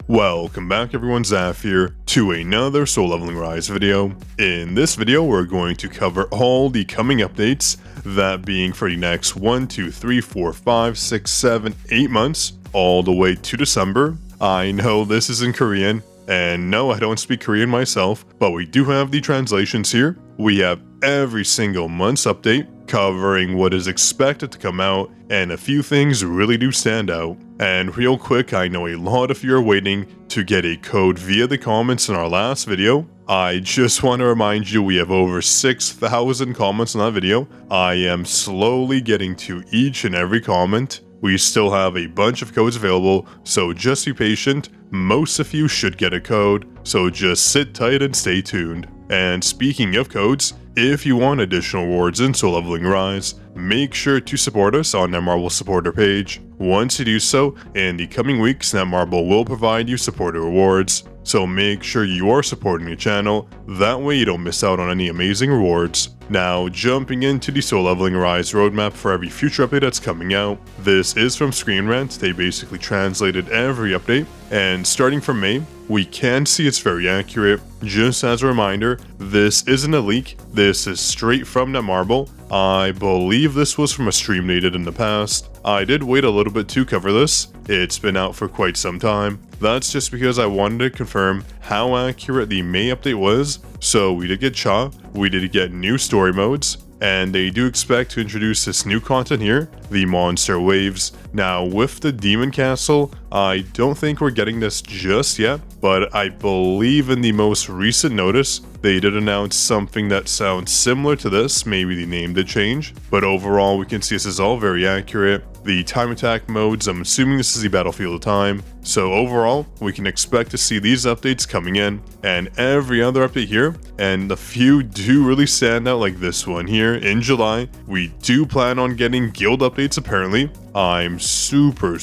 Welcome back everyone, Zaf here, to another Soul Leveling Rise video. In this video, we're going to cover all the coming updates, that being for the next 1, 2, 3, 4, 5, 6, 7, 8 months, all the way to December. I know this is in Korean, and no, I don't speak Korean myself, but we do have the translations here. We have every single month's update, covering what is expected to come out, and a few things really do stand out. And real quick, I know a lot of you are waiting to get a code via the comments in our last video. I just want to remind you we have over 6,000 comments on that video. I am slowly getting to each and every comment. We still have a bunch of codes available, so just be patient. Most of you should get a code, so just sit tight and stay tuned. And speaking of codes, if you want additional rewards in Soul Leveling Rise, make sure to support us on Netmarble supporter page. Once you do so, in the coming weeks, Netmarble will provide you supporter rewards, so make sure you are supporting the channel, that way you don't miss out on any amazing rewards. Now, jumping into the Soul Leveling Rise roadmap for every future update that's coming out. This is from Screen Rant. They basically translated every update, and starting from May, we can see it's very accurate. Just as a reminder, this isn't a leak, this is straight from Netmarble. I believe this was from a stream they did in the past. I did wait a little bit to cover this, it's been out for quite some time. That's just because I wanted to confirm how accurate the May update was. So we did get Cha, we did get new story modes, and they do expect to introduce this new content here, the Monster Waves. Now with the Demon Castle, I don't think we're getting this just yet, but I believe in the most recent notice, they did announce something that sounds similar to this, maybe the name did change, but overall we can see this is all very accurate. The time attack modes, I'm assuming this is the Battlefield of Time, so overall we can expect to see these updates coming in, and every other update here, and a few do really stand out like this one here. In July, we do plan on getting guild updates apparently. I'm super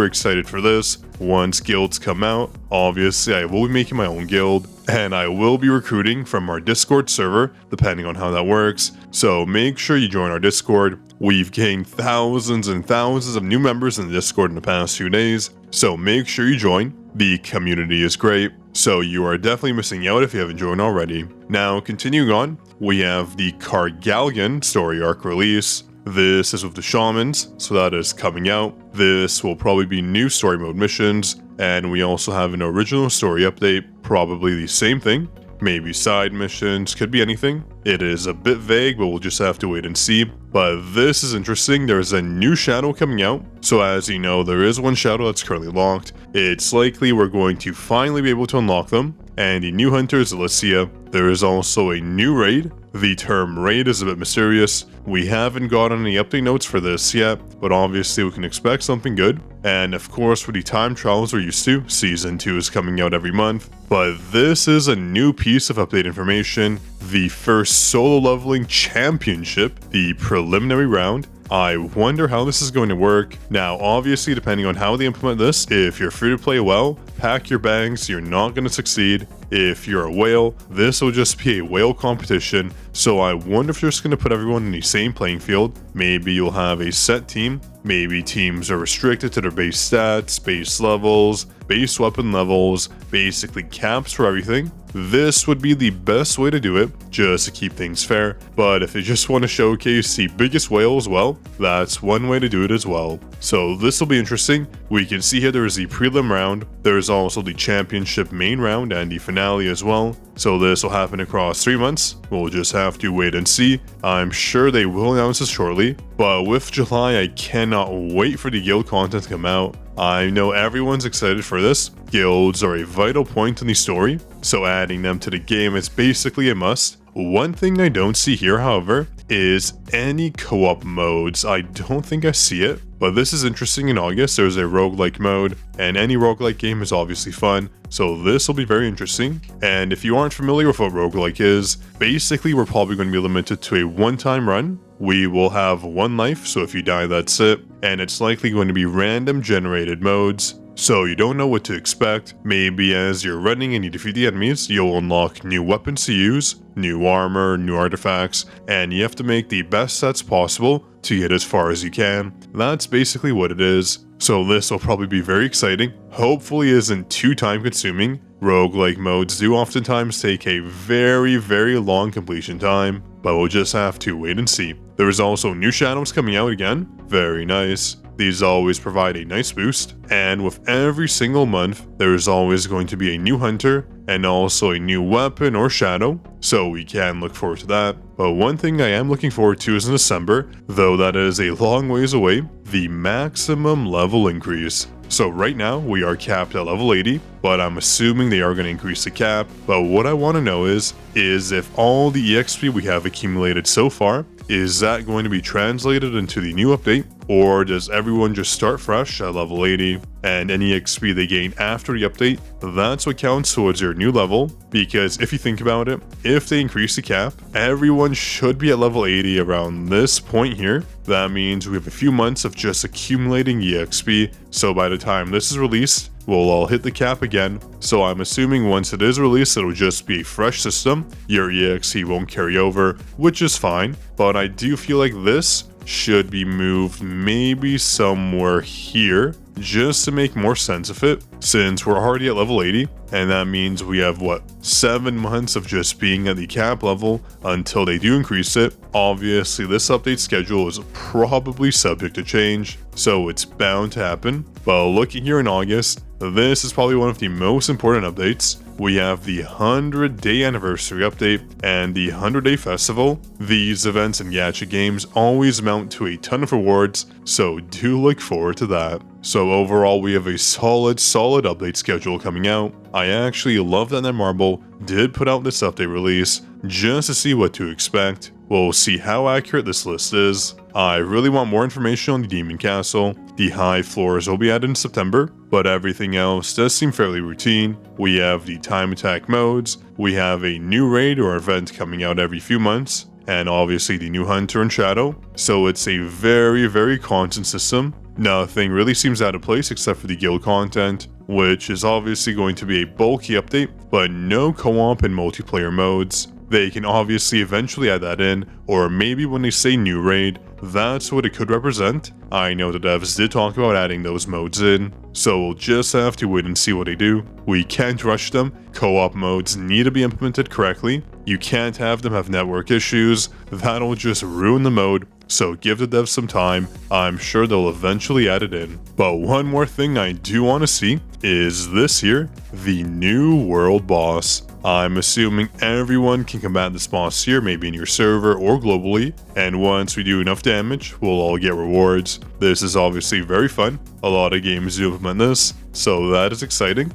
excited for this. Once guilds come out, obviously I will be making my own guild, and I will be recruiting from our Discord server, depending on how that works, so make sure you join our Discord. We've gained thousands and thousands of new members in the Discord in the past few days, so make sure you join. The community is great, so you are definitely missing out if you haven't joined already. Now, continuing on, we have the Kargalgan story arc release. This is with the Shamans, so that is coming out. This will probably be new story mode missions, and we also have an original story update, probably the same thing. Maybe side missions, could be anything. It is a bit vague, but we'll just have to wait and see. But this is interesting, there's a new shadow coming out. So as you know, there is one shadow that's currently locked. It's likely we're going to finally be able to unlock them. And the new hunter is Alicia. There is also a new raid. The term raid is a bit mysterious. We haven't gotten any update notes for this yet, but obviously we can expect something good. And of course, for the time trials we're used to, Season 2 is coming out every month. But this is a new piece of update information. The first solo leveling championship, the preliminary round. I wonder how this is going to work. Now, obviously, depending on how they implement this, if you're free to play well, pack your bags, you're not going to succeed. If you're a whale, this will just be a whale competition. So I wonder if they're just going to put everyone in the same playing field. Maybe you'll have a set team. Maybe teams are restricted to their base stats, base levels, base weapon levels, basically caps for everything. This would be the best way to do it, just to keep things fair, but if you just want to showcase the biggest whale as well, that's one way to do it as well. So this will be interesting. We can see here there is the prelim round, there is also the championship main round and the finale as well. So this will happen across 3 months, we'll just have to wait and see. I'm sure they will announce this shortly, but with July I cannot wait for the guild content to come out. I know everyone's excited for this. Guilds are a vital point in the story, so adding them to the game is basically a must. One thing I don't see here, however, is any co-op modes. I don't think I see it, but this is interesting. In August, there's a roguelike mode, and any roguelike game is obviously fun, so this will be very interesting. And if you aren't familiar with what roguelike is, basically we're probably going to be limited to a one-time run. We will have one life, so if you die, that's it. And it's likely going to be random generated modes. so you don't know what to expect. Maybe as you're running and you defeat the enemies, you'll unlock new weapons to use, new armor, new artifacts, and you have to make the best sets possible to get as far as you can. That's basically what it is. So this will probably be very exciting. Hopefully isn't too time consuming. Roguelike modes do oftentimes take a very long completion time, but we'll just have to wait and see. There is also new shadows coming out again. Very nice. These always provide a nice boost, and with every single month, there is always going to be a new hunter and also a new weapon or shadow, so we can look forward to that. But one thing I am looking forward to is in December, though that is a long ways away, the maximum level increase. So right now, we are capped at level 80, but I'm assuming they are going to increase the cap. But what I want to know is if all the EXP we have accumulated so far, is that going to be translated into the new update, or does everyone just start fresh at level 80, and any XP they gain after the update, that's what counts towards your new level? Because if you think about it, if they increase the cap, everyone should be at level 80 around this point here. That means we have a few months of just accumulating EXP, so by the time this is released, we'll all hit the cap again. So I'm assuming once it is released, it'll just be a fresh system. Your EXP won't carry over, which is fine, but I do feel like this should be moved maybe somewhere here just to make more sense of it, since we're already at level 80, and that means we have 7 months of just being at the cap level until they do increase it. Obviously this update schedule is probably subject to change, so it's bound to happen, but looking here in August, this is probably one of the most important updates. We have the 100-day anniversary update and the 100-day festival. These events and gacha games always amount to a ton of rewards, so do look forward to that. So overall, we have a solid update schedule coming out. I actually love that Netmarble did put out this update release just to see what to expect. We'll see how accurate this list is. I really want more information on the Demon Castle. The high floors will be added in September, but everything else does seem fairly routine. We have the time attack modes, we have a new raid or event coming out every few months, and obviously the new hunter and shadow. So it's a very constant system. Nothing really seems out of place except for the guild content, which is obviously going to be a bulky update, but no co-op and multiplayer modes. They can obviously eventually add that in, or maybe when they say new raid, that's what it could represent. I know the devs did talk about adding those modes in, so we'll just have to wait and see what they do. We can't rush them. Co-op modes need to be implemented correctly. You can't have them have network issues. That'll just ruin the mode. So give the devs some time, I'm sure they'll eventually add it in. But one more thing I do want to see is this here, the new world boss. I'm assuming everyone can combat this boss here, maybe in your server or globally, and once we do enough damage, we'll all get rewards. This is obviously very fun. A lot of games do implement this, so that is exciting.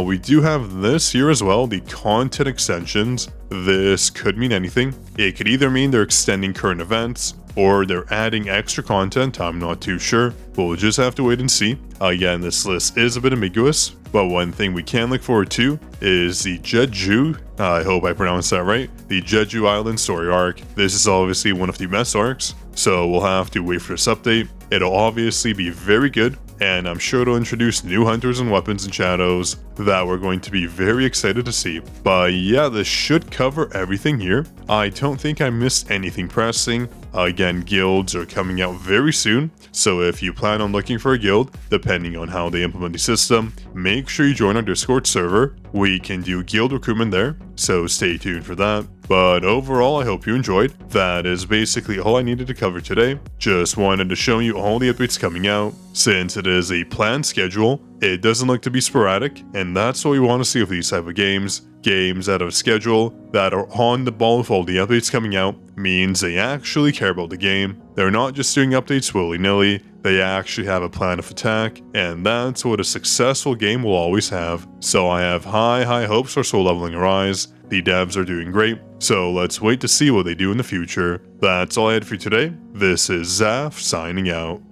We do have this here as well, the content extensions. This could mean anything. It could either mean they're extending current events, or they're adding extra content, I'm not too sure. We'll just have to wait and see. Again, this list is a bit ambiguous, but one thing we can look forward to is the Jeju, I hope I pronounced that right, the Jeju Island story arc. This is obviously one of the best arcs, so we'll have to wait for this update. It'll obviously be very good, and I'm sure it'll introduce new hunters and weapons and shadows that we're going to be very excited to see. But yeah, this should cover everything here. I don't think I missed anything pressing. Again, guilds are coming out very soon, so if you plan on looking for a guild, depending on how they implement the system, make sure you join our Discord server. We can do guild recruitment there, so stay tuned for that. But overall, I hope you enjoyed. That is basically all I needed to cover today. Just wanted to show you all the updates coming out. Since it is a planned schedule, it doesn't look to be sporadic, and that's what we want to see with these type of games. Games that have a schedule, that are on the ball with all the updates coming out, means they actually care about the game. They're not just doing updates willy-nilly, they actually have a plan of attack, and that's what a successful game will always have. So I have high hopes for Soul Leveling Arise. The devs are doing great, so let's wait to see what they do in the future. That's all I had for you today. This is Zaf signing out.